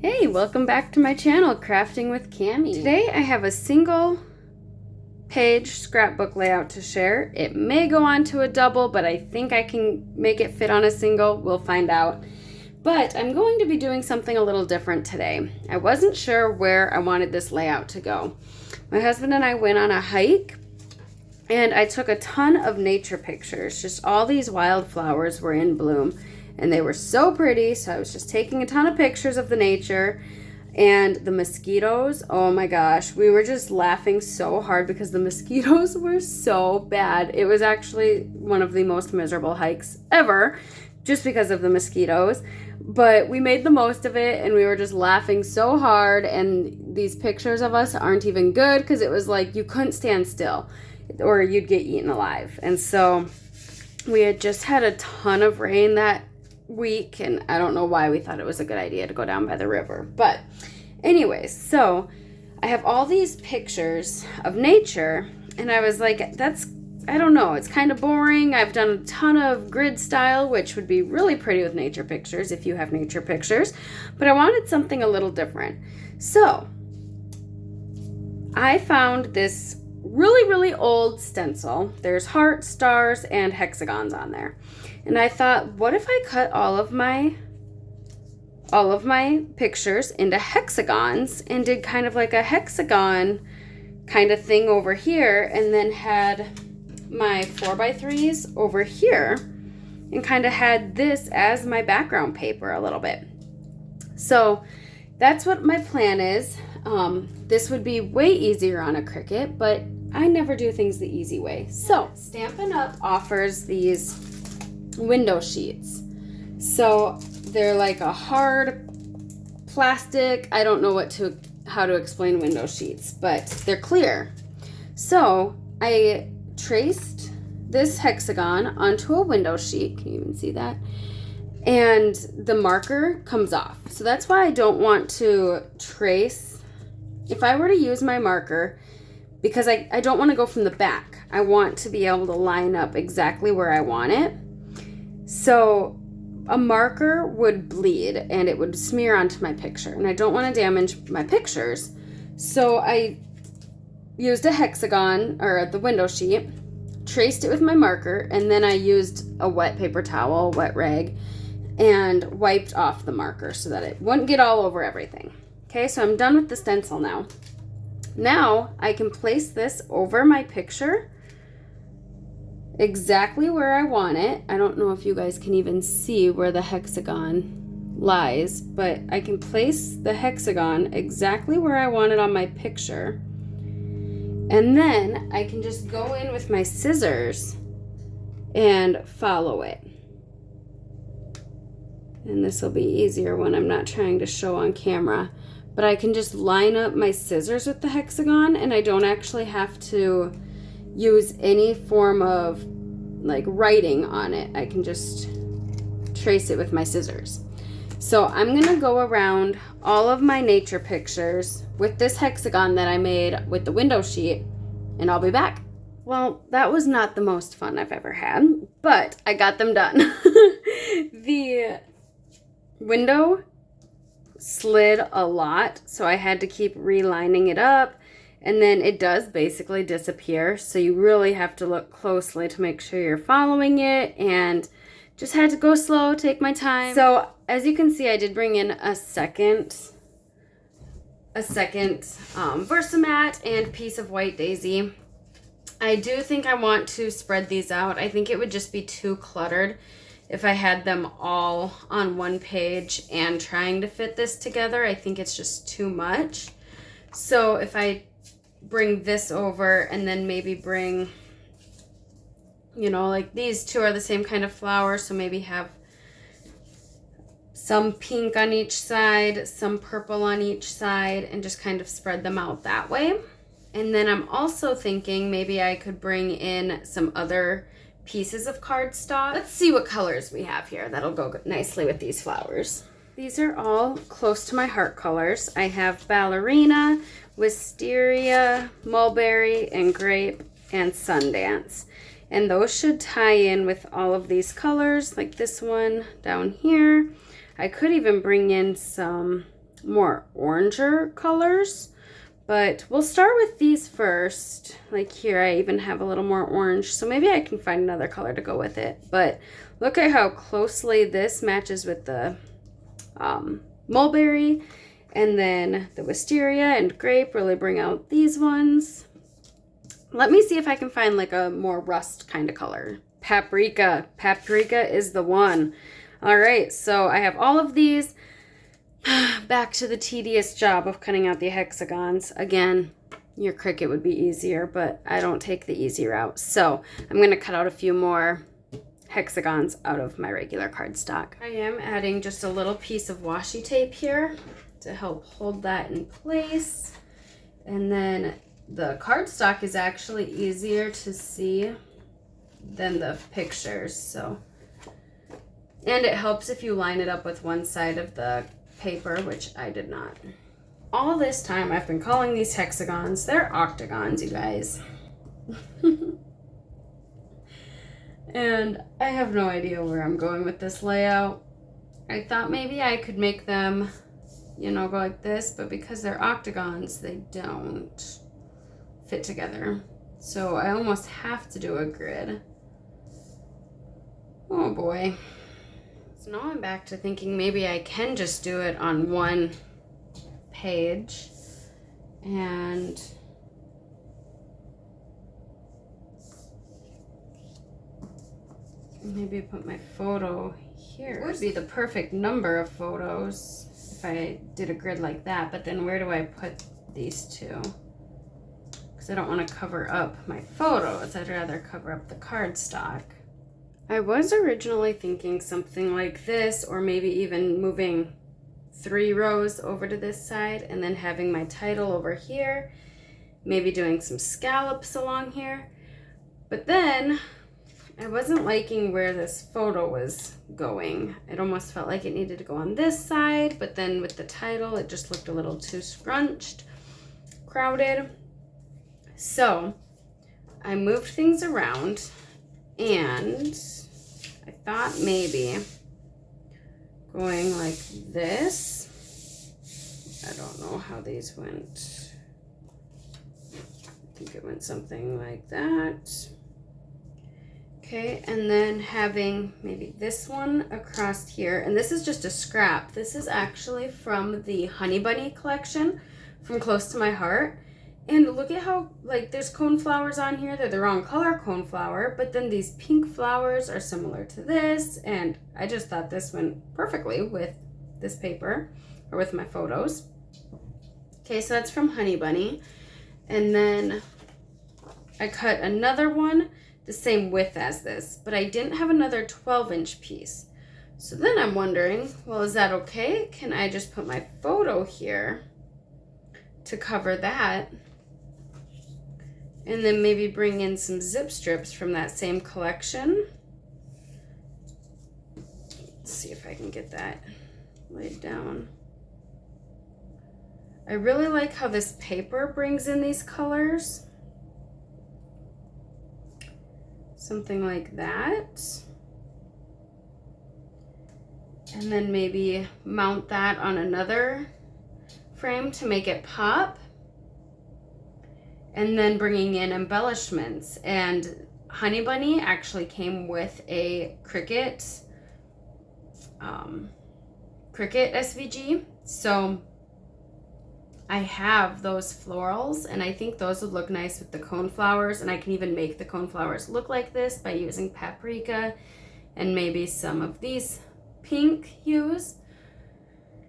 Hey, welcome back to my channel, Crafting with Cami. Today I have a single page scrapbook layout to share. It may go on to a double, but I think I can make it fit on a single. We'll find out. But I'm going to be doing something a little different today. I wasn't sure where I wanted this layout to go. My husband and I went on a hike and I took a ton of nature pictures. Just all these wildflowers were in bloom. And they were so pretty, so I was just taking a ton of pictures of the nature. And the mosquitoes, oh my gosh, we were just laughing so hard because the mosquitoes were so bad. It was actually one of the most miserable hikes ever, just because of the mosquitoes. But we made the most of it, and we were just laughing so hard. And these pictures of us aren't even good because it was like you couldn't stand still or you'd get eaten alive. And so we had just had a ton of rain that week, and I don't know why we thought it was a good idea to go down by the river. But anyways, so I have all these pictures of nature, and I was like, I don't know, it's kind of boring. I've done a ton of grid style, which would be really pretty with nature pictures if you have nature pictures, but I wanted something a little different. So I found this really old stencil. There's hearts, stars, and hexagons on there. And I thought, what if I cut all of my pictures into hexagons and did kind of like a hexagon kind of thing over here, and then had my 4x3s over here and kind of had this as my background paper a little bit. So that's what my plan is. This would be way easier on a Cricut, but I never do things the easy way. So Stampin' Up! Offers these window sheets. So they're like a hard plastic, I don't know how to explain window sheets, but they're clear. So I traced this hexagon onto a window sheet. Can you even see that? And the marker comes off. So that's why I don't want to trace. If I were to use my marker, because I don't want to go from the back, I want to be able to line up exactly where I want it. So a marker would bleed and it would smear onto my picture, and I don't want to damage my pictures. So I used a hexagon, or the window sheet, traced it with my marker, and then I used a wet paper towel, wet rag, and wiped off the marker so that it wouldn't get all over everything. Okay, so I'm done with the stencil now. Now I can place this over my picture exactly where I want it. I don't know if you guys can even see where the hexagon lies, but I can place the hexagon exactly where I want it on my picture. And then I can just go in with my scissors and follow it. And this will be easier when I'm not trying to show on camera. But I can just line up my scissors with the hexagon, and I don't actually have to use any form of like writing on it. I can just trace it with my scissors. So I'm gonna go around all of my nature pictures with this hexagon that I made with the window sheet, and I'll be back. Well, that was not the most fun I've ever had, but I got them done. The window slid a lot, so I had to keep relining it up, and then it does basically disappear, so you really have to look closely to make sure you're following it, and just had to go slow, take my time. So as you can see, I did bring in a second Versamat and piece of white daisy. I do think I want to spread these out. I think it would just be too cluttered if I had them all on one page and trying to fit this together. I think it's just too much. So if I bring this over and then maybe bring, you know, like these two are the same kind of flower, so maybe have some pink on each side, some purple on each side, and just kind of spread them out that way. And then I'm also thinking maybe I could bring in some other pieces of cardstock. Let's see what colors we have here that'll go nicely with these flowers. These are all close to my heart colors. I have ballerina, wisteria, mulberry, and grape, and Sundance. And those should tie in with all of these colors, like this one down here. I could even bring in some more oranger colors. But we'll start with these first. Like here, I even have a little more orange. So maybe I can find another color to go with it. But look at how closely this matches with the mulberry. And then the wisteria and grape really bring out these ones. Let me see if I can find like a more rust kind of color. Paprika. Paprika is the one. All right, so I have all of these. Back to the tedious job of cutting out the hexagons. Again, your Cricut would be easier, but I don't take the easy route. So I'm going to cut out a few more hexagons out of my regular cardstock. I am adding just a little piece of washi tape here to help hold that in place. And then the cardstock is actually easier to see than the pictures. And it helps if you line it up with one side of the paper, which I did not. All this time I've been calling these hexagons. They're octagons, you guys. And I have no idea where I'm going with this layout. I thought maybe I could make them, you know, go like this, but because they're octagons, they don't fit together. So I almost have to do a grid. Oh boy. So now I'm back to thinking maybe I can just do it on one page and maybe put my photo here. It would be the perfect number of photos if I did a grid like that, but then where do I put these two? Because I don't want to cover up my photos. I'd rather cover up the cardstock. I was originally thinking something like this, or maybe even moving 3 rows over to this side and then having my title over here, maybe doing some scallops along here. But then I wasn't liking where this photo was going. It almost felt like it needed to go on this side, but then with the title, it just looked a little too scrunched, crowded. So I moved things around and I thought maybe going like this. I don't know how these went. I think it went something like that. Okay, and then having maybe this one across here. And this is just a scrap. This is actually from the Honey Bunny collection from Close to My Heart. And look at how, like, there's coneflowers on here. They're the wrong color coneflower, but then these pink flowers are similar to this. And I just thought this went perfectly with this paper, or with my photos. Okay, so that's from Honey Bunny. And then I cut another one the same width as this, but I didn't have another 12-inch piece. So then I'm wondering, well, is that okay? Can I just put my photo here to cover that? And then maybe bring in some zip strips from that same collection. Let's see if I can get that laid down. I really like how this paper brings in these colors. Something like that. And then maybe mount that on another frame to make it pop. And then bringing in embellishments. And Honey Bunny actually came with a Cricut SVG. So I have those florals, and I think those would look nice with the coneflowers, and I can even make the coneflowers look like this by using paprika and maybe some of these pink hues.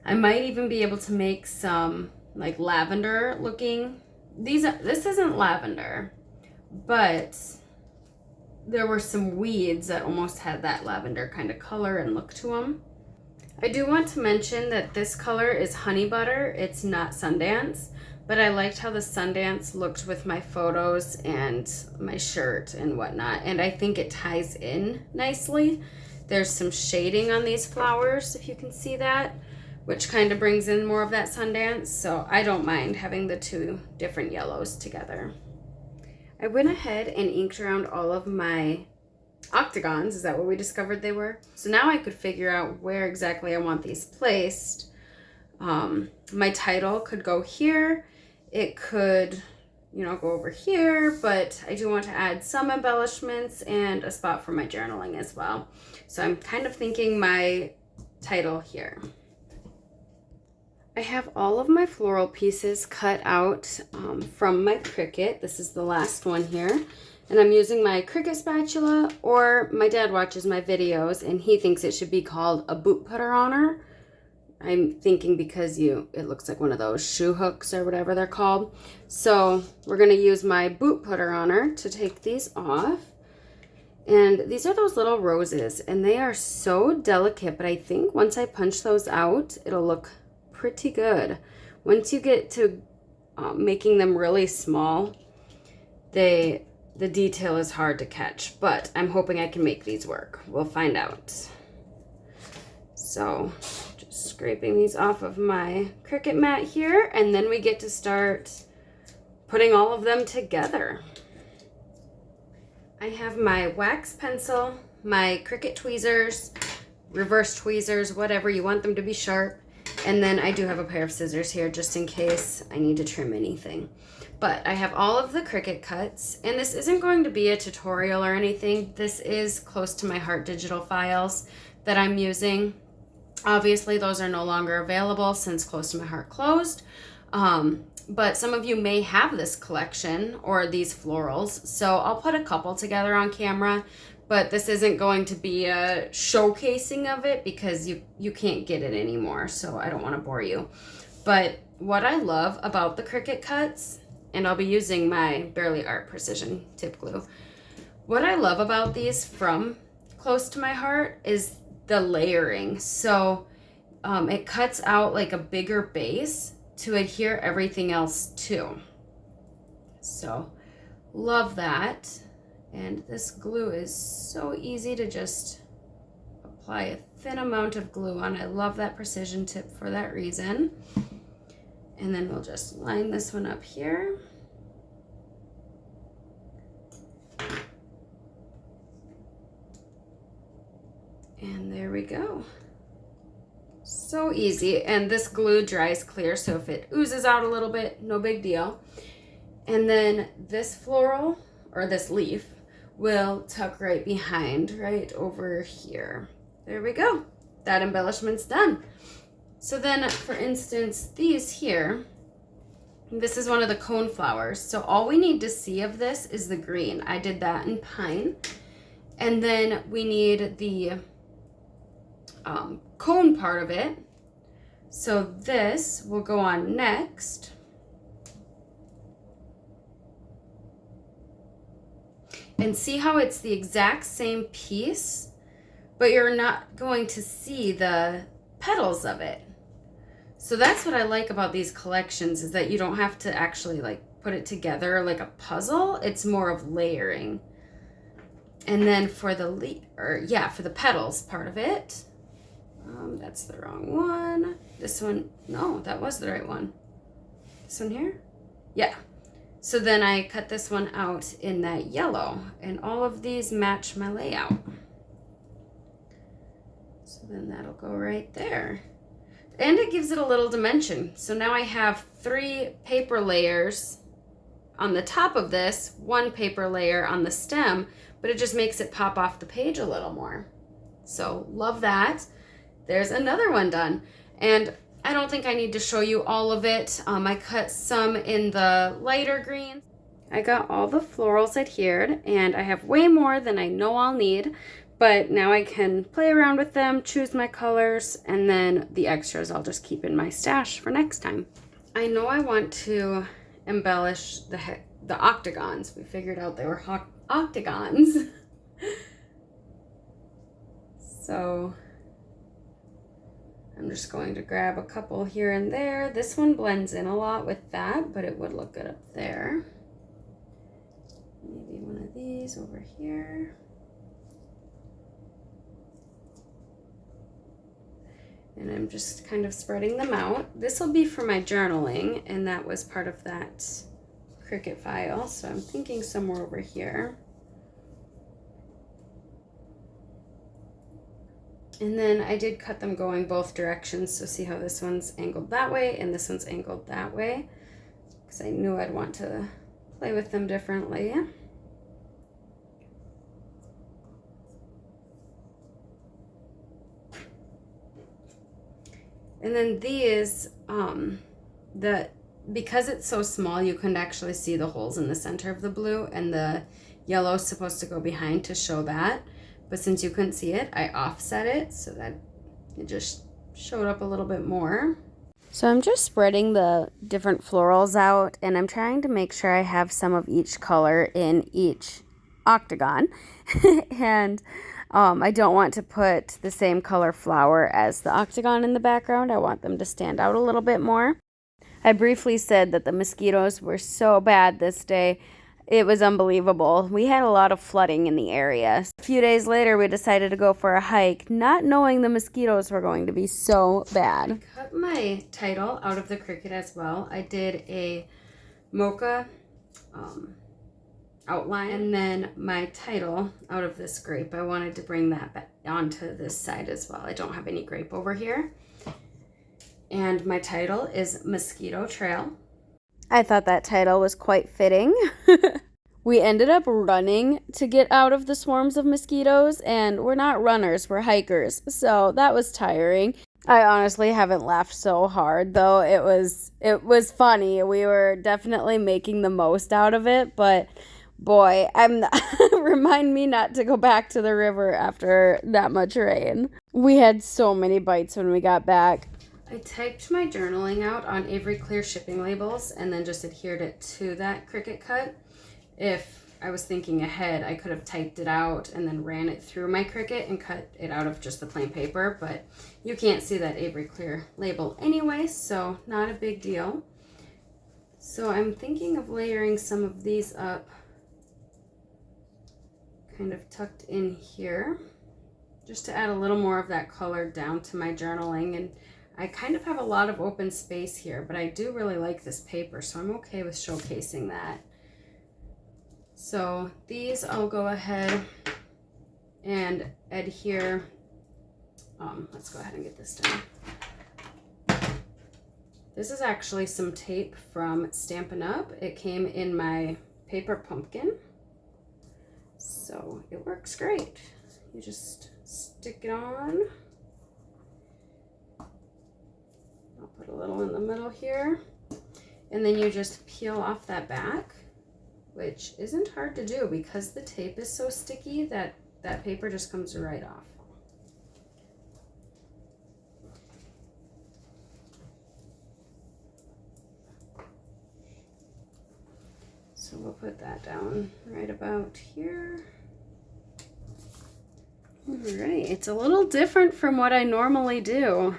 I might even be able to make some like lavender looking. This isn't lavender, but there were some weeds that almost had that lavender kind of color and look to them. I do want to mention that this color is Honey Butter. It's not Sundance, but I liked how the Sundance looked with my photos and my shirt and whatnot, and I think it ties in nicely. There's some shading on these flowers, if you can see that, which kind of brings in more of that Sundance, so I don't mind having the two different yellows together. I went ahead and inked around all of my octagons. Is that what we discovered they were? So now I could figure out where exactly I want these placed. My title could go here. It could, you know, go over here, but I do want to add some embellishments and a spot for my journaling as well. So I'm kind of thinking my title here. I have all of my floral pieces cut out from my Cricut. This is the last one here. And I'm using my Cricut spatula, or my dad watches my videos and he thinks it should be called a boot putter honor. I'm thinking because it looks like one of those shoe hooks or whatever they're called. So we're gonna use my boot putter honor to take these off. And these are those little roses and they are so delicate, but I think once I punch those out, it'll look pretty good. Once you get to making them really small, the detail is hard to catch, but I'm hoping I can make these work. We'll find out. So just scraping these off of my Cricut mat here, and then we get to start putting all of them together. I have my wax pencil, my Cricut tweezers, reverse tweezers, whatever you want them to be sharp. And then I do have a pair of scissors here just in case I need to trim anything. But I have all of the Cricut cuts, and this isn't going to be a tutorial or anything. This is close to my heart digital files that I'm using. Obviously, those are no longer available since Close to My Heart closed. But some of you may have this collection or these florals, so I'll put a couple together on camera. But this isn't going to be a showcasing of it because you can't get it anymore, so I don't want to bore you. But what I love about the Cricut cuts, and I'll be using my Barely Art Precision tip glue. What I love about these from Close to My Heart is the layering. So it cuts out like a bigger base to adhere everything else to. So love that. And this glue is so easy to just apply a thin amount of glue on. I love that precision tip for that reason. And then we'll just line this one up here. And there we go. So easy. And this glue dries clear, so if it oozes out a little bit, no big deal. And then this floral, or this leaf, will tuck right behind, right over here. There we go. That embellishment's done. So then, for instance, these here, this is one of the cone flowers. So all we need to see of this is the green. I did that in pine. And then we need the cone part of it. So this will go on next. And see how it's the exact same piece, but you're not going to see the petals of it. So that's what I like about these collections, is that you don't have to actually like put it together like a puzzle. It's more of layering. And then for the for the petals part of it, that's the wrong one. This one, no, that was the right one. This one here? Yeah. So then I cut this one out in that yellow, and all of these match my layout. So then that'll go right there. And it gives it a little dimension. So now I have 3 paper layers on the top of this, 1 paper layer on the stem, but it just makes it pop off the page a little more. So love that. There's another one done. And I don't think I need to show you all of it. I cut some in the lighter greens. I got all the florals adhered, and I have way more than I know I'll need, but now I can play around with them, choose my colors, and then the extras I'll just keep in my stash for next time. I know I want to embellish the octagons. We figured out they were octagons. So I'm just going to grab a couple here and there. This one blends in a lot with that, but it would look good up there. Maybe one of these over here. And I'm just kind of spreading them out. This will be for my journaling, and that was part of that Cricut file, so I'm thinking somewhere over here. And then I did cut them going both directions. So see how this one's angled that way and this one's angled that way. Because I knew I'd want to play with them differently. And then these, because it's so small, you couldn't actually see the holes in the center of the blue, and the yellow is supposed to go behind to show that. But since you couldn't see it, I offset it so that it just showed up a little bit more. So I'm just spreading the different florals out, and I'm trying to make sure I have some of each color in each octagon. And I don't want to put the same color flower as the octagon in the background. I want them to stand out a little bit more. I briefly said that the mosquitoes were so bad this day. It was unbelievable. We had a lot of flooding in the area. A few days later, we decided to go for a hike, not knowing the mosquitoes were going to be so bad. I cut my title out of the Cricut as well. I did a mocha outline, and then my title out of this grape. I wanted to bring that back onto this side as well. I don't have any grape over here. And my title is Mosquito Trail. I thought that title was quite fitting. We ended up running to get out of the swarms of mosquitoes, and we're not runners, we're hikers. So that was tiring. I honestly haven't laughed so hard, though. It was funny. We were definitely making the most out of it, but boy, remind me not to go back to the river after that much rain. We had so many bites when we got back. I typed my journaling out on Avery Clear shipping labels and then just adhered it to that Cricut cut. If I was thinking ahead, I could have typed it out and then ran it through my Cricut and cut it out of just the plain paper, but you can't see that Avery Clear label anyway, so not a big deal. So I'm thinking of layering some of these up, kind of tucked in here, just to add a little more of that color down to my journaling. And I kind of have a lot of open space here, but I do really like this paper, so I'm okay with showcasing that. So these I'll go ahead and adhere. Let's go ahead and get this done. This is actually some tape from Stampin' Up. It came in my paper pumpkin, so it works great. You just stick it on. I'll put a little in the middle here, and then you just peel off that back, which isn't hard to do because the tape is so sticky that that paper just comes right off. So we'll put that down right about here. All right, it's a little different from what I normally do.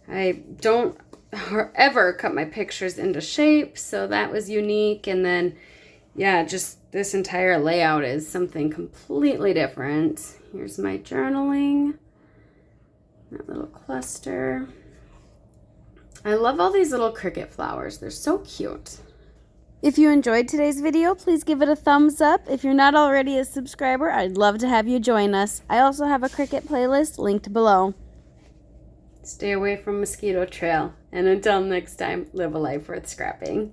I don't ever cut my pictures into shape, so that was unique. And then, yeah, just this entire layout is something completely different. Here's my journaling, that little cluster. I love all these little Cricut flowers. They're so cute. If you enjoyed today's video, please give it a thumbs up. If you're not already a subscriber, I'd love to have you join us. I also have a Cricut playlist linked below. Stay away from Mosquito Trail, and until next time, live a life worth scrapping.